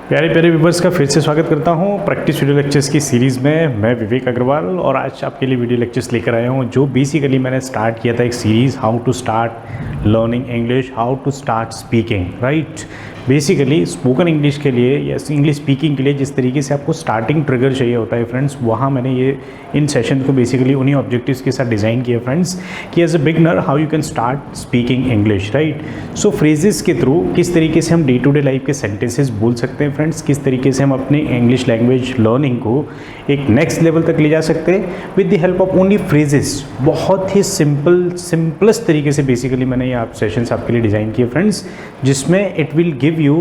प्यारे प्यारे व्यूवर्स का फिर से स्वागत करता हूं प्रैक्टिस वीडियो लेक्चर्स की सीरीज़ में। मैं विवेक अग्रवाल और आज आपके लिए वीडियो लेक्चर्स लेकर आया हूं जो बेसिकली मैंने स्टार्ट किया था एक series, how to start learning English, how to start speaking, right. Basically spoken English के लिए या इंग्लिश स्पीकिंग के लिए जिस तरीके से आपको स्टार्टिंग ट्रिगर चाहिए होता है फ्रेंड्स, वहाँ मैंने ये इन सेशन को बेसिकली उन्हीं ऑब्जेक्टिव्स के साथ डिज़ाइन किया फ्रेंड्स कि as a beginner how you can start speaking English, right. So phrases के थ्रू किस तरीके से हम डे टू डे लाइफ के सेंटेंसेस बोल सकते हैं फ्रेंड्स, किस तरीके से हम अपने इंग्लिश लैंग्वेज लर्निंग को एक नेक्स्ट लेवल तक ले जा सकते हैं with the help of only phrases. बहुत ही सिंपलेस्ट तरीके से बेसिकली मैंने ये आप सेशंस आपके लिए डिज़ाइन किए फ्रेंड्स, जिसमें it will give you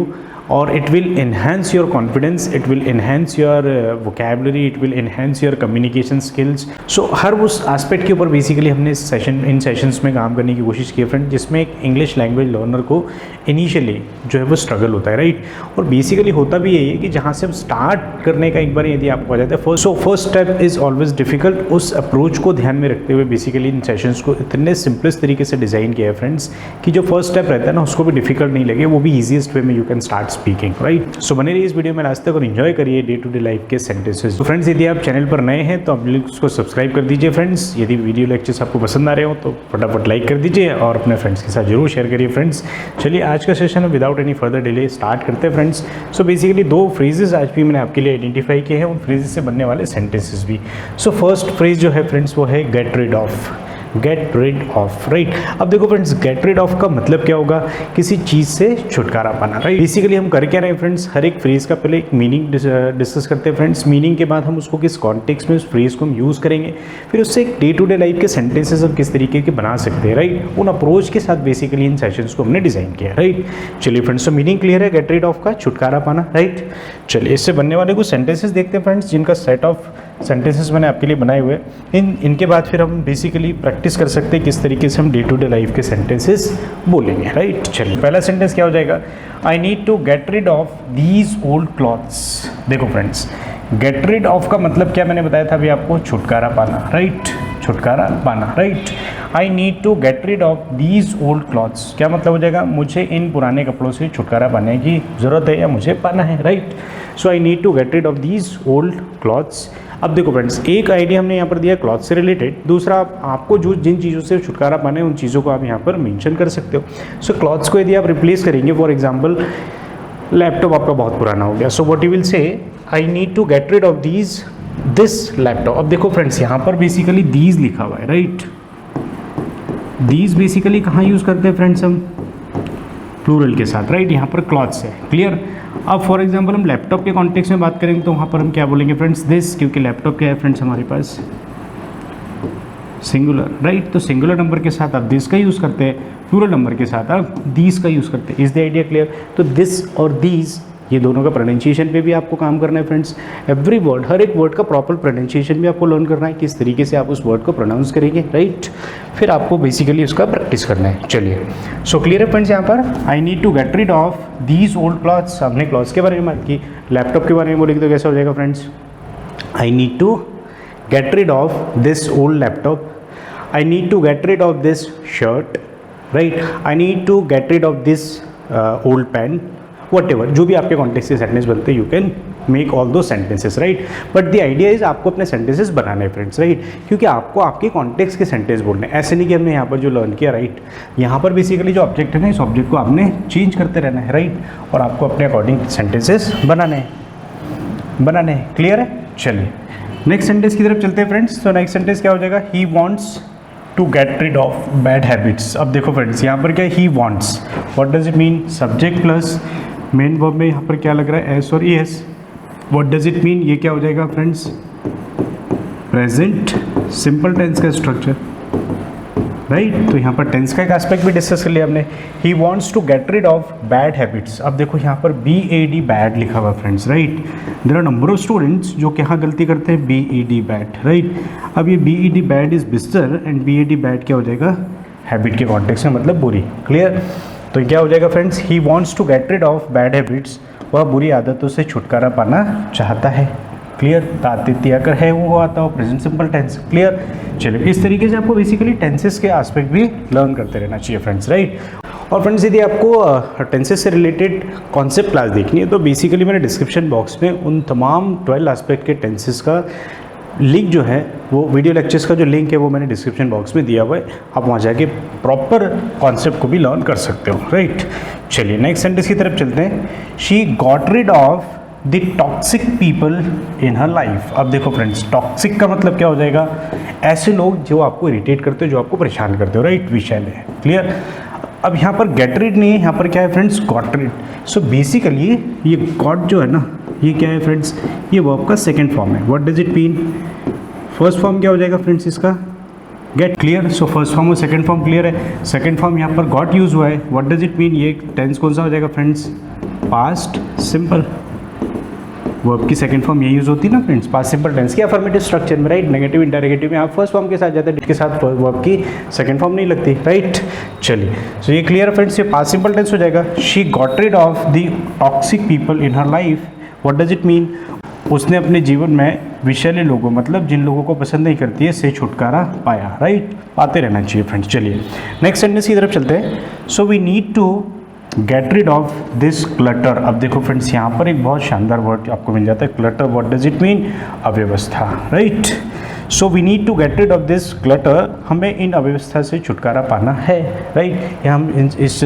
or it will enhance your confidence, it will enhance your vocabulary, it will enhance your communication skills. So हर उस एस्पेक्ट के ऊपर बेसिकली हमने इन सेशंस में काम करने की कोशिश की है फ्रेंड, जिसमें एक इंग्लिश लैंग्वेज लर्नर को इनिशियली जो है वो स्ट्रगल होता है, राइट। और बेसिकली होता भी यही है कि जहाँ से हम स्टार्ट करने का एक बार यदि आपको आ जाता है first step is always difficult. उस अप्रोच को ध्यान में रखते हुए बेसिकली इन सेशंस को इतने सिंपलेस्ट तरीके से डिज़ाइन किया है फ्रेंड्स कि जो फर्स्ट स्टेप रहता है ना उसको भी डिफिकल्ट नहीं लगे, वो भी ईजिएस्ट वे में you can start speaking, right. So बने रहिए इस वीडियो में लास्ट तक और एंजॉय करिए डे टू डे लाइफ के सेंटेंसेस। तो फ्रेंड्स यदि आप चैनल पर नए हैं तो आप उसको सब्सक्राइब कर दीजिए फ्रेंड्स। यदि वीडियो लेक्चर्स आपको पसंद आ रहे हो तो फटाफट लाइक कर दीजिए और अपने फ्रेंड्स के साथ जरूर शेयर करिए फ्रेंड्स। चलिए आज का session without any further delay start करते हैं फ्रेंड्स। सो बेसिकली दो फ्रेजेस आज भी मैंने आपके लिए आइडेंटिफाई किए हैं, उन फ्रेजेस से बनने वाले सेंटेंसेस भी। सो फर्स्ट फ्रेज जो है फ्रेंड्स वो है get rid of, get rid of, right. अब देखो फ्रेंड्स, गेट रिड ऑफ का मतलब क्या होगा? किसी चीज़ से छुटकारा पाना, राइट। बेसिकली हम कर क्या रहे हैं फ्रेंड्स, हर एक फ्रेज का पहले एक मीनिंग डिस्कस करते हैं फ्रेंड्स। मीनिंग के बाद हम उसको किस कॉन्टेक्स्ट में उस फ्रेज को हम यूज़ करेंगे, फिर उससे एक डे टू डे लाइफ के सेंटेंसेस हम किस तरीके के बना सकते हैं, राइट। उन अप्रोच के साथ बेसिकली इन सेशंस को हमने डिज़ाइन किया, राइट। चलिए फ्रेंड्स, तो मीनिंग क्लियर है, गेट रिड ऑफ का छुटकारा पाना, राइट। चलिए इससे बनने वाले कुछ सेंटेंसेस देखते हैं फ्रेंड्स, जिनका सेट ऑफ सेंटेंसेस मैंने आपके लिए बनाए हुए। इनके बाद फिर हम बेसिकली प्रैक्टिस कर सकते हैं किस तरीके से हम डे टू डे लाइफ के सेंटेंसेस बोलेंगे, राइट। चलिए पहला सेंटेंस क्या हो जाएगा? I need to get rid of these old clothes. देखो फ्रेंड्स, गेट रिड ऑफ का मतलब क्या मैंने बताया था अभी आपको? छुटकारा पाना, राइट। छुटकारा पाना, right. I need to get rid of these old clothes, क्या मतलब हो जाएगा? मुझे इन पुराने कपड़ों से छुटकारा पाने की ज़रूरत है या मुझे पाना है, right. So I need to get rid of these old clothes. अब देखो फ्रेंड्स, एक आइडिया हमने यहाँ पर दिया क्लॉथ से रिलेटेड, दूसरा आपको जो जिन चीज़ों से छुटकारा पाना है उन चीज़ों को आप यहाँ पर मेंशन कर सकते हो। सो क्लॉथ्स को यदि आप रिप्लेस करेंगे, फॉर एग्जांपल लैपटॉप आपका बहुत पुराना हो गया, so what you will say, I need to get rid of this laptop. अब देखो फ्रेंड्स, यहाँ पर बेसिकली दीज लिखा हुआ है, राइट। दीज बेसिकली कहाँ यूज़ करते हैं फ्रेंड्स? हम प्लूरल के साथ, राइट। यहाँ पर क्लॉथ्स है, क्लियर। अब फॉर एग्जांपल हम लैपटॉप के कॉन्टेक्स्ट में बात करेंगे तो वहाँ पर हम क्या बोलेंगे फ्रेंड्स? दिस, क्योंकि लैपटॉप क्या है फ्रेंड्स हमारे पास? Singular, right. तो सिंगुलर नंबर के साथ आप दिस का यूज़ करते हैं, प्लूरल नंबर के साथ आप दीज का यूज़ करते हैं। Is the idea clear? तो दिस और दीज ये दोनों का प्रोनाउंसिएशन पे भी आपको काम करना है फ्रेंड्स। एवरी वर्ड, हर एक वर्ड का प्रॉपर प्रोनाउंसिएशन भी आपको लर्न करना है, किस तरीके से आप उस वर्ड को प्रोनाउंस करेंगे, राइट। फिर आपको बेसिकली उसका प्रैक्टिस करना है। चलिए, सो क्लियर है फ्रेंड्स। यहाँ पर I need to get rid of these old clothes, हमने क्लॉथ्स के बारे में बात की, लैपटॉप के बारे में बोलेंगे तो कैसा हो जाएगा friends? I need to get rid of this old laptop, I need to get rid of this shirt, right. I need to get rid of this old pen, what जो भी आपके कॉन्टेक्स्ट से सेंटेंस बनते हैं, you can make all those sentences, right. But the idea is आपको अपने sentences बनाने हैं फ्रेंड्स, राइट, क्योंकि आपको आपके कॉन्टेक्स्ट के सेंटेंस बोलने हैं। ऐसे नहीं कि हमने यहाँ पर जो लर्न किया, राइट, यहाँ पर बेसिकली जो ऑब्जेक्ट है ना, इस ऑब्जेक्ट को आपने चेंज करते रहना है, राइट, और आपको अपने अकॉर्डिंग सेंटेंसेस बनाने हैं, क्लियर है। चलिए नेक्स्ट सेंटेंस की तरफ चलते हैं फ्रेंड्स। तो नेक्स्ट सेंटेंस क्या हो जाएगा? He wants to get rid of bad habits. अब देखो फ्रेंड्स, यहाँ पर क्या है? He wants, what does it mean? Subject plus main verb में यहाँ पर क्या लग रहा है? एस और S. What does it mean? ये क्या हो जाएगा फ्रेंड्स? प्रेजेंट सिंपल टेंस का स्ट्रक्चर, राइट। तो यहाँ पर टेंस का एक एस्पेक्ट भी डिस्कस कर लिया हमने। He wants to get rid of bad habits. अब देखो यहाँ पर BAD बैड लिखा हुआ friends, right. There are number of students जो कि यहाँ गलती करते हैं BAD बैड, राइट। अब ये BAD बैड इज बिस्तर एंड BAD बैड क्या हो जाएगा? हैबिट के कॉन्टेक्स्ट में, मतलब बुरी, क्लियर। तो क्या हो जाएगा friends? He wants to get rid of bad habits, वह बुरी आदतों से छुटकारा पाना चाहता है, क्लियर, तातिथ्य अगर है वो आता हो, प्रेजेंट सिंपल टेंस, क्लियर। चलिए इस तरीके से आपको बेसिकली टेंसेस के एस्पेक्ट भी लर्न करते रहना चाहिए फ्रेंड्स, राइट। और फ्रेंड्स यदि आपको टेंसेस से रिलेटेड कॉन्सेप्ट क्लास देखनी है तो बेसिकली मैंने डिस्क्रिप्शन बॉक्स में उन तमाम 12 एस्पेक्ट के टेंसेस का लिंक जो है वो वीडियो लेक्चर्स का जो लिंक है वो मैंने डिस्क्रिप्शन बॉक्स में दिया हुआ है, आप वहाँ जाके प्रॉपर कॉन्सेप्ट को भी लर्न कर सकते हो, राइट। चलिए नेक्स्ट सेंटेंस की तरफ चलते हैं। She got rid of the toxic people in her life. अब देखो फ्रेंड्स, टॉक्सिक का मतलब क्या हो जाएगा, ऐसे लोग जो आपको इरिटेट करते हो, जो आपको परेशान करते हो, राइट, विषय में, क्लियर। अब यहाँ पर गेट रिड नहीं है, यहाँ पर क्या है friends, got rid. So basically ये गॉट जो है ना, ये क्या है फ्रेंड्स, ये वर्ब का सेकंड फॉर्म है। What does it mean, first form क्या हो जाएगा फ्रेंड्स इसका, get, clear. So first form और सेकंड फॉर्म क्लियर है। सेकंड फॉर्म यहाँ पर गॉट यूज हुआ है। व्हाट डज इट मीन, ये टेंस कौन सा हो जाएगा फ्रेंड्स, पास्ट सिंपल। वर्ब की सेकंड फॉर्म ये यूज होती है ना फ्रेंड्स, पास्ट सिंपल टेंस की अफर्मेटिव स्ट्रक्चर में, राइट। नेगेटिव इंटरोगेटिव में आप फर्स्ट फॉर्म के साथ जाते हैं, के साथ वर्ब की सेकंड फॉर्म नहीं लगती, राइट। चलिए सो ये क्लियर है फ्रेंड्स, ये पास्ट सिंपल टेंस हो जाएगा। She got rid of the toxic people in her life. What does it mean, उसने अपने जीवन में विषैले लोगों, मतलब जिन लोगों को पसंद नहीं करती है, से छुटकारा पाया, राइट। पाते रहना चाहिए फ्रेंड्स। चलिए नेक्स्ट सेंटेंस की तरफ चलते हैं। So we need to get rid of this clutter. अब देखो फ्रेंड्स, यहाँ पर एक बहुत शानदार वर्ड आपको मिल जाता है, clutter. What does it mean, अव्यवस्था, right. So we need to get rid of this clutter, हमें इन अव्यवस्था से छुटकारा पाना है, राइट। या हम इस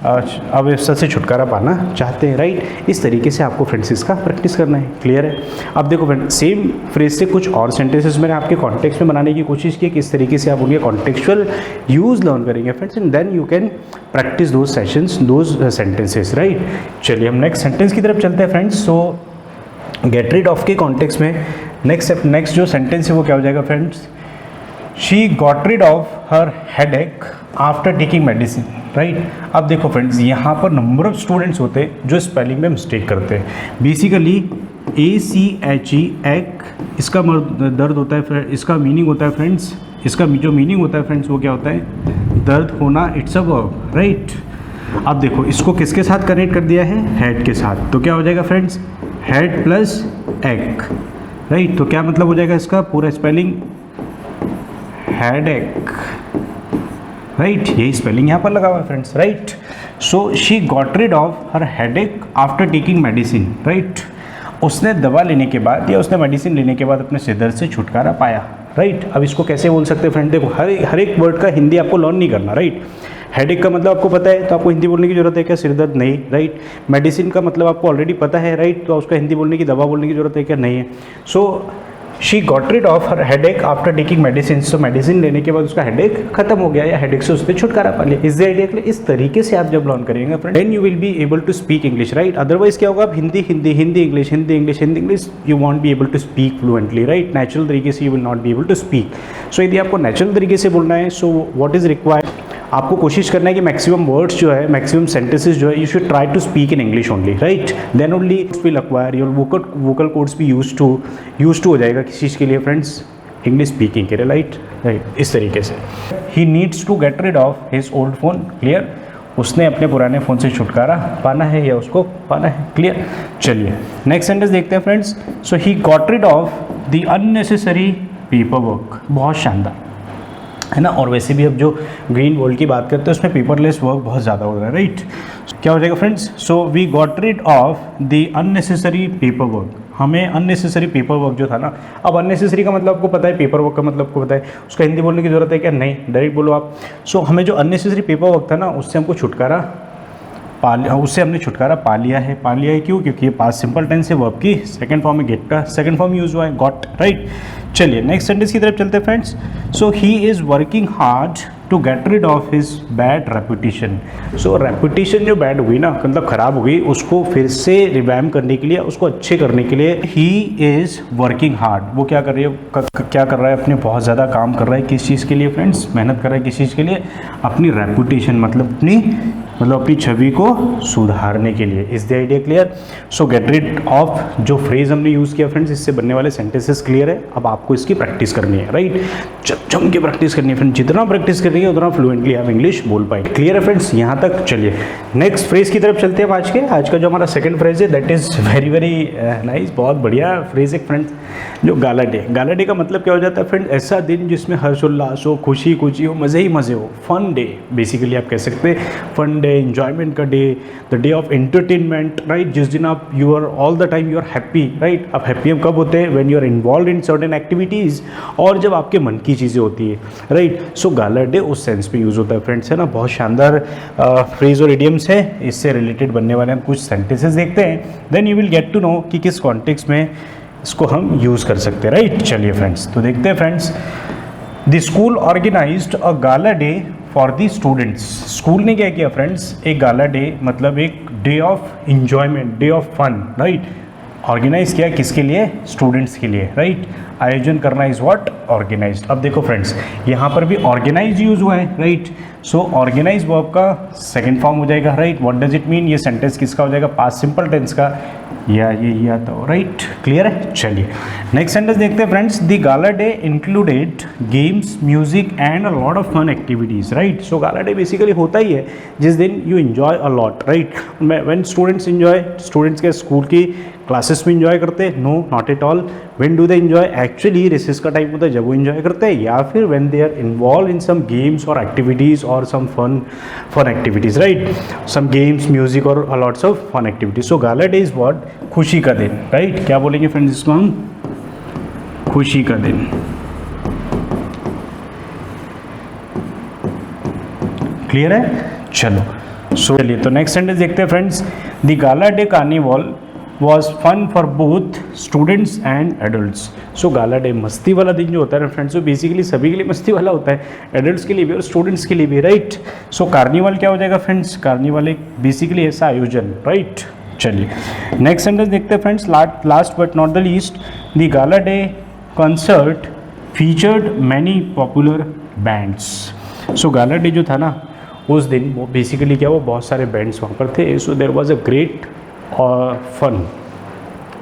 अव्यवस्था से छुटकारा पाना चाहते हैं, राइट। इस तरीके से आपको फ्रेंड्स इसका प्रैक्टिस करना है, क्लियर है। अब देखो फ्रेंड्स, सेम फ्रेज से कुछ और सेंटेंसेस मैंने आपके कॉन्टेक्स्ट में बनाने की कोशिश की, किस तरीके से आप उनके कॉन्टेक्चुअल यूज लर्न करेंगे friends, and then you can practice those sessions, those sentences, right. चलिए हम नेक्स्ट सेंटेंस की तरफ चलते हैं friends. So get rid of के कॉन्टेक्स्ट में नेक्स्ट जो सेंटेंस है वो क्या हो जाएगा friends, she got rid of her headache after taking medicine, right. अब देखो फ्रेंड्स, यहाँ पर नंबर ऑफ स्टूडेंट्स होते हैं जो स्पेलिंग में मिस्टेक करते हैं। बेसिकली ACHE एक इसका दर्द होता है, इसका मीनिंग होता है फ्रेंड्स, इसका जो मीनिंग होता है फ्रेंड्स वो क्या होता है, दर्द होना, इट्स अ वर्ब, राइट। अब देखो इसको किसके साथ कनेक्ट कर दिया है, हेड के साथ, तो क्या हो जाएगा friends, head plus ache, right. तो क्या मतलब हो जाएगा इसका पूरा स्पेलिंग, हेडेक, राइट। यही स्पेलिंग यहाँ पर लगा हुआ है friends, right. So she got rid of her headache after taking medicine, right. उसने दवा लेने के बाद या उसने मेडिसिन लेने के बाद अपने सिर दर्द से छुटकारा पाया, राइट। अब इसको कैसे बोल सकते हैं फ्रेंड, देखो हर एक वर्ड का हिंदी आपको लर्न नहीं करना, राइट। हेडेक का मतलब आपको पता है तो आपको हिंदी बोलने की जरूरत है क्या, सिर दर्द नहीं, राइट। मेडिसिन का मतलब आपको ऑलरेडी पता है, राइट, तो उसका हिंदी बोलने की, दवा बोलने की जरूरत है क्या, नहीं है। So she got rid of her headache after taking medicine. तो मेडिसिन लेने के बाद उसका हेडेक खत्म हो गया या हेडेक से उसने छुटकारा पा लिया। इस आइडिया के लिए इस तरीके से आप जब लर्न करेंगे friend, then you will be able to speak English, right. Otherwise क्या होगा, आप Hindi Hindi Hindi English Hindi English Hindi English, you won't be able to speak fluently, right. Natural तरीके से you will not be able to speak. So यदि आपको natural तरीके से बोलना है, सो व्हाट इज रिक्वायर्ड, आपको कोशिश करना है कि मैक्सिमम वर्ड्स जो है, मैक्सिमम सेंटेंसेस जो है, you should try to speak in English only, right. Then only will acquire your vocal cords भी यूज टू हो जाएगा किस चीज़ के लिए फ्रेंड्स, इंग्लिश स्पीकिंग के लिए, राइट। इस तरीके से he needs to get rid of his old phone, clear. उसने अपने पुराने फ़ोन से छुटकारा पाना है या उसको पाना है, क्लियर। चलिए नेक्स्ट सेंटेंस देखते हैं friends. So he got rid of the unnecessary paperwork, बहुत शानदार है ना। और वैसे भी अब जो ग्रीन वर्ल्ड की बात करते हैं उसमें पेपरलेस वर्क बहुत ज़्यादा हो रहा है, राइट। क्या हो जाएगा friends, so we got rid of the unnecessary paperwork, हमें अननेसेसरी पेपर वर्क जो था ना। अब अननेसेसरी का मतलब आपको पता है, पेपर वर्क का मतलब आपको पता है, उसका हिंदी बोलने की जरूरत है क्या, नहीं, डायरेक्ट बोलो आप। सो हमें जो अननेसेसरी पेपर वर्क था ना, उससे हमको छुटकारा उससे हमने छुटकारा पा लिया है। क्यों, क्योंकि ये पास्ट सिंपल टेंस है, वर्ब की सेकंड फॉर्म में गेट का सेकंड फॉर्म यूज हुआ है, गॉट, राइट। चलिए नेक्स्ट सेंटेंस की तरफ चलते हैं friends. So he is working hard to get rid of his bad reputation. So reputation जो बैड हुई ना, मतलब ख़राब हो गई, उसको फिर से रिवैम्प करने के लिए, उसको अच्छे करने के लिए ही इज़ वर्किंग हार्ड। वो क्या कर रही है, क्या कर रहा है, अपने बहुत ज़्यादा काम कर रहा है, किस चीज़ के लिए फ्रेंड्स, मेहनत कर रहा है किस चीज़ के लिए, अपनी रेपुटेशन, मतलब अपनी मतलब अपनी छवि को सुधारने के लिए। Is the idea clear? So get rid of जो फ्रेज हमने यूज़ किया फ्रेंड्स, इससे बनने वाले सेंटेंसेस क्लियर है। अब आपको इसकी प्रैक्टिस करनी है, राइट? जम के प्रैक्टिस करनी है फ्रेंड्स, जितना प्रैक्टिस करेंगे उतना फ्लुएंटली आप इंग्लिश बोल पाएंगे। क्लियर है फ्रेंड्स यहाँ तक? चलिए नेक्स्ट फ्रेज की तरफ चलते हैं। आज का जो हमारा सेकंड फ्रेज है that is very very nice, बहुत बढ़िया फ्रेज है फ्रेंड्स, जो गाला डे। गाला डे का मतलब क्या हो जाता है फ्रेंड्स? ऐसा दिन जिसमें हर्षोल्लास हो, खुशी खुशी हो, मज़े ही मज़े हो, फन डे बेसिकली आप कह सकते हैं। फन डे, इंजॉयमेंट का day, the day of entertainment, right? जिस दिन आप you are all the time you are happy, right? आप हैप्पी हम कब होते हैं? When you are involve in certain activities, और जब आपके मन की चीज़ें होती है, राइट? सो गाला डे उस सेंस में यूज़ होता है फ्रेंड्स, है ना? बहुत शानदार फ्रेज और इडियम्स है, इससे रिलेटेड बनने वाले हम कुछ सेंटेंसेस देखते हैं, then you will get to know कि किस कॉन्टेक्स्ट में इसको हम यूज़ कर सकते हैं, राइट? चलिए फ्रेंड्स, तो देखते हैं friends. The school organised a gala day for the students. School ने क्या किया फ्रेंड्स? एक गाला डे मतलब एक day of enjoyment, day of fun, right? Organise किया किसके लिए? स्टूडेंट्स के लिए, राइट? आयोजन करना इज व्हाट? ऑर्गेनाइज्ड। अब देखो फ्रेंड्स, यहाँ पर भी ऑर्गेनाइज यूज हुआ है, राइट? सो ऑर्गेनाइज वर्ब का सेकंड फॉर्म हो जाएगा, right? What does it mean? ये सेंटेंस किसका हो जाएगा? पास्ट सिंपल टेंस का, या ये आता हो, राइट? क्लियर है? चलिए नेक्स्ट सेंटेंस देखते हैं friends. The gala day included games, music and a lot of fun activities, right? So gala day basically होता ही है जिस दिन you enjoy a lot, right? When students enjoy, students के स्कूल की क्लासेस में एंजॉय करते हैं? No, not at all. When do they enjoy? Actually recess का टाइम होता है जब वो एंजॉय करते हैं, या फिर when they are involve in some games और एक्टिविटीज और some fun activities, right? Some games, music और lots of fun activities. So gala day is what? खुशी का दिन, राइट? क्या बोलेंगे फ्रेंड्स इसको हम? खुशी का दिन। क्लियर है? चलो चलिए तो नेक्स्ट सेंटेंस देखते हैं friends. The gala day carnival was fun for both students and adults. So gala day मस्ती वाला दिन जो होता है ना फ्रेंड्स, वो बेसिकली सभी के लिए मस्ती वाला होता है, एडल्ट्स के लिए भी और स्टूडेंट्स के लिए भी, राइट? सो कार्निवल क्या हो जाएगा फ्रेंड्स? कार्निवल एक बेसिकली ऐसा आयोजन, राइट? चलिए नेक्स्ट सेंटेंस देखते हैं friends. Last but not the least, the gala day concert featured many popular bands. So gala day जो था ना उस दिन, वो बेसिकली क्या, वो बहुत सारे बैंड्स वहाँ पर थे। So there was a great और फन,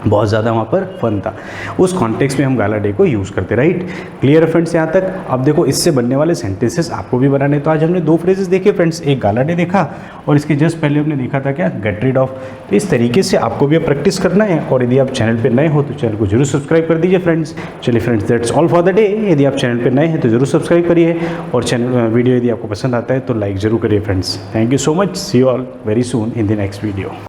बहुत ज़्यादा वहाँ पर फन था। उस कॉन्टेक्स्ट में हम गाला डे को यूज़ करते, राइट? क्लियर है फ्रेंड्स यहाँ तक? अब देखो इससे बनने वाले सेंटेंसेस आपको भी बनाने। तो आज हमने दो फ्रेजेस देखे फ्रेंड्स, एक गाला डे देखा और इसके जस्ट पहले हमने देखा था क्या? Get rid of. तो इस तरीके से आपको भी अब प्रैक्टिस करना है, और यदि आप चैनल पर नए हो तो चैनल को जरूर सब्सक्राइब कर दीजिए फ्रेंड्स। चलिए friends, that's all for the day. यदि आप चैनल पर नए हैं तो जरूर सब्सक्राइब करिए, और चैनल वीडियो यदि आपको पसंद आता है तो लाइक ज़रूर करिए friends. Thank you so much, see you all very soon in the next video.